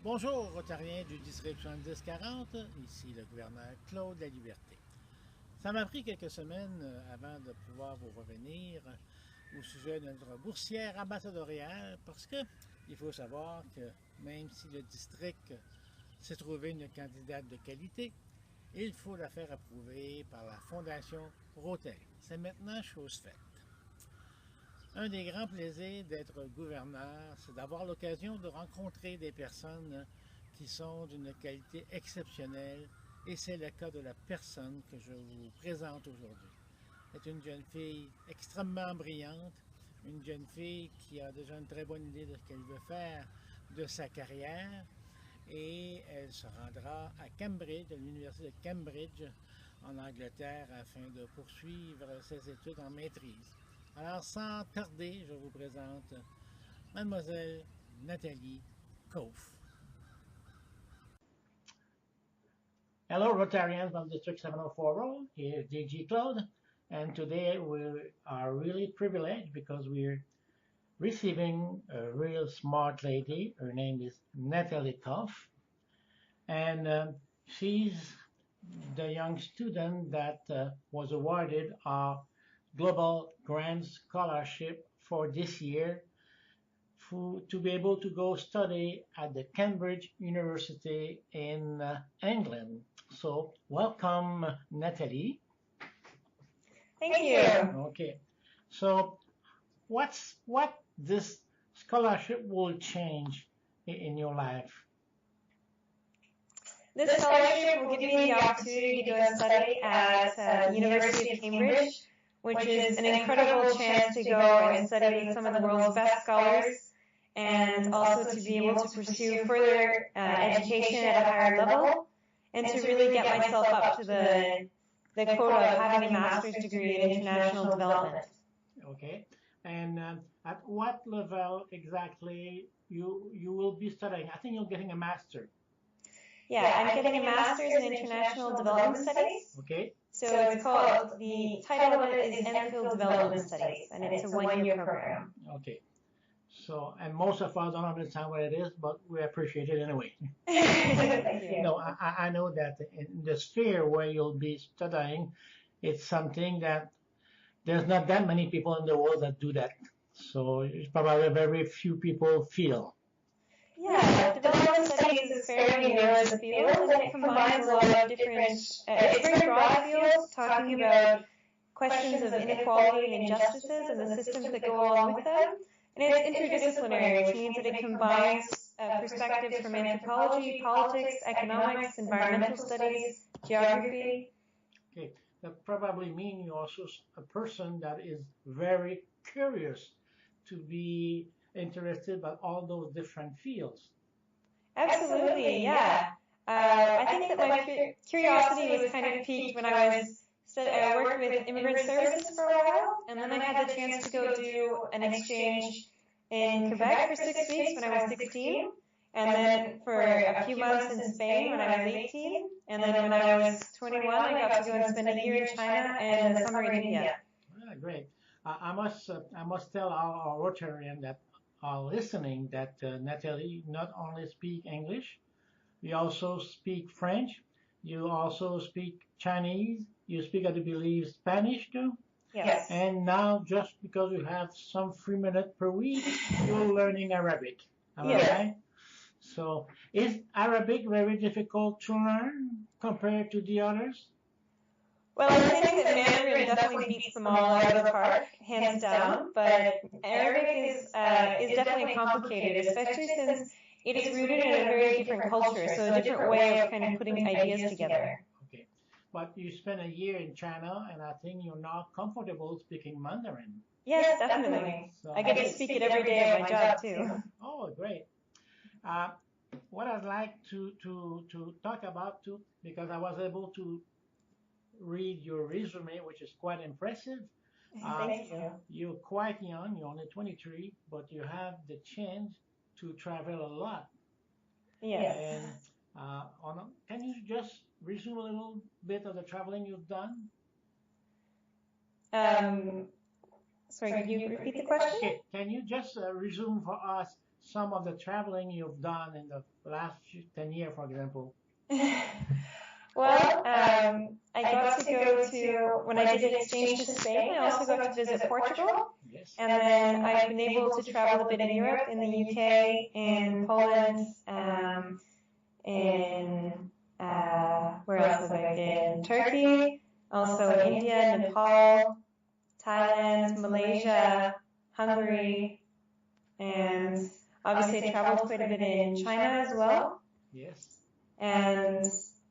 Bonjour, Rotariens du District 7040, ici le gouverneur Claude LaLiberté. Ça m'a pris quelques semaines avant de pouvoir vous revenir au sujet de notre boursière ambassadoriale parce que il faut savoir que même si le district s'est trouvé une candidate de qualité, il faut la faire approuver par la Fondation Rotary. C'est maintenant chose faite. Un des grands plaisirs d'être gouverneur, c'est d'avoir l'occasion de rencontrer des personnes qui sont d'une qualité exceptionnelle, et c'est le cas de la personne que je vous présente aujourd'hui. C'est une jeune fille extrêmement brillante, une jeune fille qui a déjà une très bonne idée de ce qu'elle veut faire de sa carrière, et elle se rendra à Cambridge, à l'université de Cambridge, en Angleterre, afin de poursuivre ses études en maîtrise. Alors, sans tarder, je vous présente Mademoiselle Natalie Kauf. Hello, Rotarians from District 704. Here's DG Claude, and today we are really privileged because we're receiving a real smart lady. Her name is Natalie Kauf, and she's the young student that was awarded our Global Grand Scholarship for this year to be able to go study at the Cambridge University in England. So welcome, Natalie. Thank you. Okay. So what this scholarship will change in your life? This scholarship will give me the opportunity to go and study at the University of Cambridge, which is an incredible chance to go and study with some of the world's best scholars, and also to be able to pursue further education at a higher level, and to really get myself up to the quota of having a master's degree in international development. Okay. And at what level exactly you will be studying? I think you're getting a master. Yeah, I'm getting a master's in international development studies. Okay. So it's called, the title of it is MPhil Development Studies, and it's a one-year program. Okay. So, and most of us don't understand what it is, but we appreciate it anyway. Thank you. No, I know that in the sphere where you'll be studying, it's something that there's not that many people in the world that do that. So it's probably very few people feel. Yeah, development studies is fairly new as a field, and it combines a lot of different, it's very broad fields, talking about questions of inequality and injustices and the systems that go along with them. And it's interdisciplinary, which means that it combines perspectives from anthropology, politics, economics, environmental studies, geography. Okay, that probably means you're also a person that is very curious to be interested about all those different fields. Absolutely, yeah. I think that my curiosity was kind of piqued when I worked with immigrant services for a while, and then I had the chance to go do an exchange in Quebec for 6 weeks when I was 16, and then for a few months in Spain when I was 18, and then when I was 21, I got to go and spend a year in China and a summer in India. Ah, great. I must tell our Rotarian that are listening that Natalie not only speak English, you also speak French, you also speak Chinese, you speak, I believe, Spanish too. Yes. And now, just because you have some 3 minutes per week, you're learning Arabic. Am I right? So, is Arabic very difficult to learn compared to the others? Well, I think that Mandarin definitely beats them all out of the park, hands down, but Arabic is definitely complicated, especially since it is rooted in a very different culture, so a different way of kind of putting ideas together. Okay. But you spent a year in China, and I think you're now comfortable speaking Mandarin. Yes, definitely. So, I get to speak it every day of my job, too. Oh, great. What I'd like to talk about, too, because I was able to read your resume, which is quite impressive. Thank you. You're quite young, you're only 23, but you have the chance to travel a lot. Yes. And can you just resume a little bit of the traveling you've done? Sorry, could you repeat the question? Okay. Can you just resume for us some of the traveling you've done in the last 10 years, for example? Well, I got to go to, when I did exchange to Spain, I also got to visit Portugal. Yes. And then I've been able to travel a bit in Europe, in the UK, in Poland, where else have I been? Turkey, also India, Nepal, Thailand, Malaysia, Hungary, and obviously I traveled quite a bit in China as well. Yes. And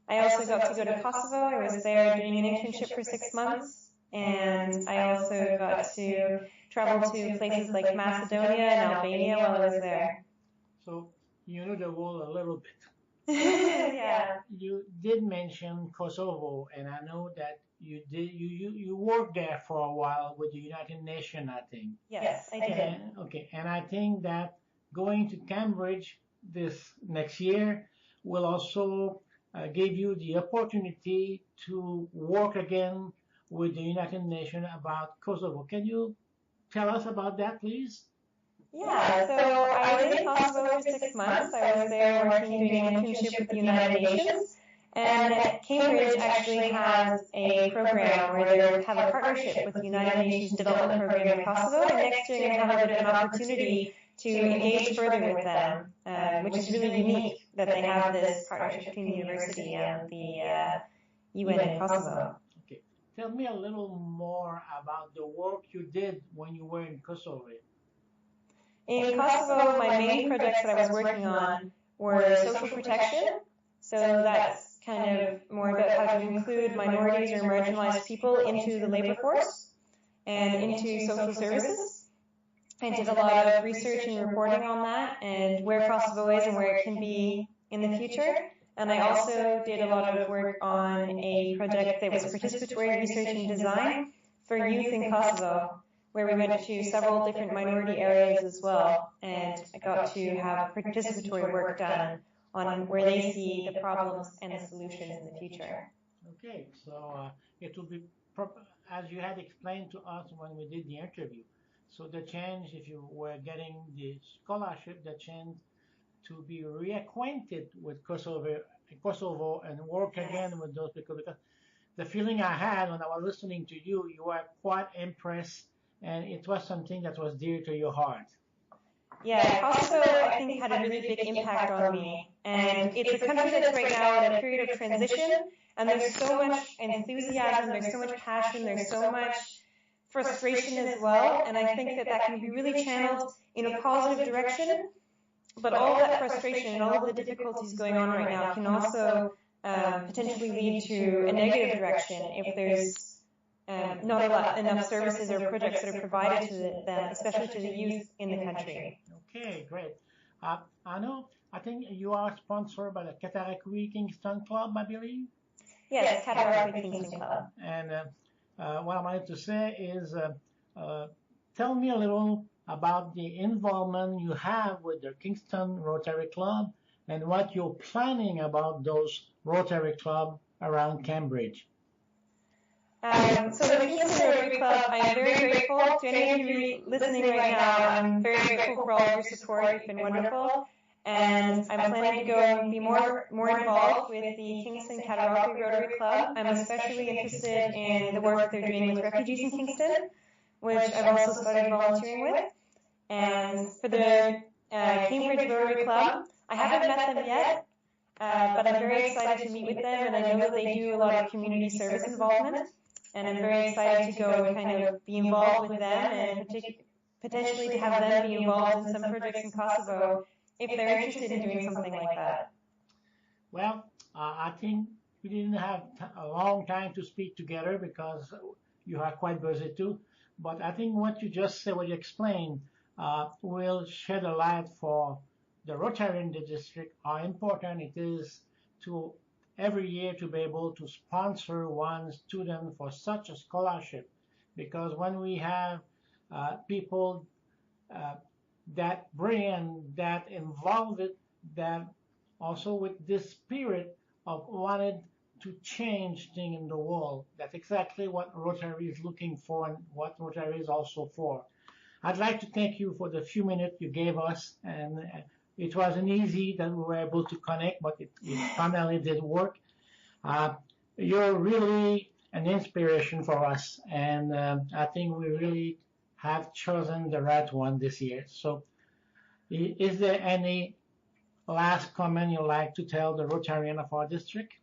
I also got to go to Kosovo. I was there doing an internship for 6 months, and I also got to travel to places like Macedonia and Albania while I was there. So you know the world a little bit. Yeah. You did mention Kosovo, and I know that you worked there for a while with the United Nations, I think. Yes, I did. Okay, and I think that going to Cambridge this next year will also give you the opportunity to work again with the United Nations about Kosovo. Can you tell us about that, please? Yeah, so I was in Kosovo for 6 months. I was there working, doing an internship with the United Nations. And Cambridge actually has a program where they have a partnership with the United Nations Development Program in Kosovo. And next year I'm going to have a bit of an opportunity to engage further with them, which is really unique that they have this partnership between the university and the UN in Kosovo. Okay. Tell me a little more about the work you did when you were in Kosovo. In Kosovo, my main projects that I was working on were social protection. So that's kind of more about how to include minorities or marginalized people into the labor force and into social services. I did a lot of research and reporting on that and where Kosovo is and where it can be in the future. And I also did a lot of work on a project that was participatory research and design for youth in Kosovo, where we went to several different minority areas as well, and I got to have participatory work done on where they see the problems and the solutions in the future. Okay, so it will be, as you had explained to us when we did the interview, so the chance, if you were getting the scholarship, the chance to be reacquainted with Kosovo and work again with those people, because the feeling I had when I was listening to you, you were quite impressed, and it was something that was dear to your heart. Yeah, Kosovo, I think, had a really big impact on me. And it's a country that's right now in a period of transition, and there's so much enthusiasm, there's so much passion, there's so much frustration as well, and I think that that can be really channeled in a positive direction, but all of that frustration and all of the difficulties going on right now can also potentially lead to a negative direction if there's not enough services or projects that are provided to them, especially to the youth in the country. Okay, great. I think you are sponsored by the Cataraqui Kingston Club, I believe? Yes, Cataraqui Kingston Club. And what I wanted to say is, tell me a little about the involvement you have with the Kingston Rotary Club and what you're planning about those Rotary Club around Cambridge. So the Kingston Rotary Club, I'm very grateful to any of you listening right now. I'm very grateful for all of your support. You've been wonderful. And I'm planning to go and be more involved with the Kingston Cataraqui Rotary Club. I'm especially interested in the work they're doing with refugees in Kingston, which I've also started volunteering with. And for the Cambridge Rotary Club, I haven't met them yet, but I'm very excited to meet with them, and I know that they do a lot of community service involvement. And I'm very excited to go and kind of be involved with them and potentially to have them be involved in some projects in Kosovo if they're interested in doing something like that. Well, I think we didn't have a long time to speak together because you are quite busy too. But I think what you just said, what you explained, will shed a light for the Rotary in the district, how important it is to every year to be able to sponsor one student for such a scholarship. Because when we have people that bring, that involve it, that also with this spirit of wanted to change things in the world, that's exactly what Rotary is looking for and what Rotary is also for. I'd like to thank you for the few minutes you gave us, and it wasn't easy that we were able to connect, but it finally did work. You're really an inspiration for us, and I think we really have chosen the right one this year. So, is there any last comment you'd like to tell the Rotarian of our district?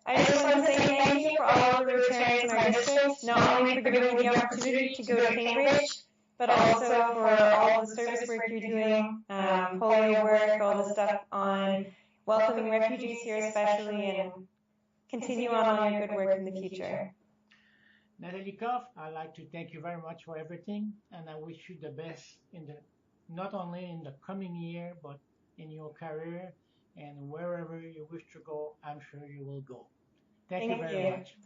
I just want to say thank you for all of the Rotarians in our district, not only for giving me the opportunity to go to Cambridge, but also for all of the service work you're doing, polio work, all the stuff on welcoming refugees here especially, and continue on all your good work in the future. Natalie Kauf, I'd like to thank you very much for everything, and I wish you the best not only in the coming year, but in your career, and wherever you wish to go, I'm sure you will go. Thank you very much.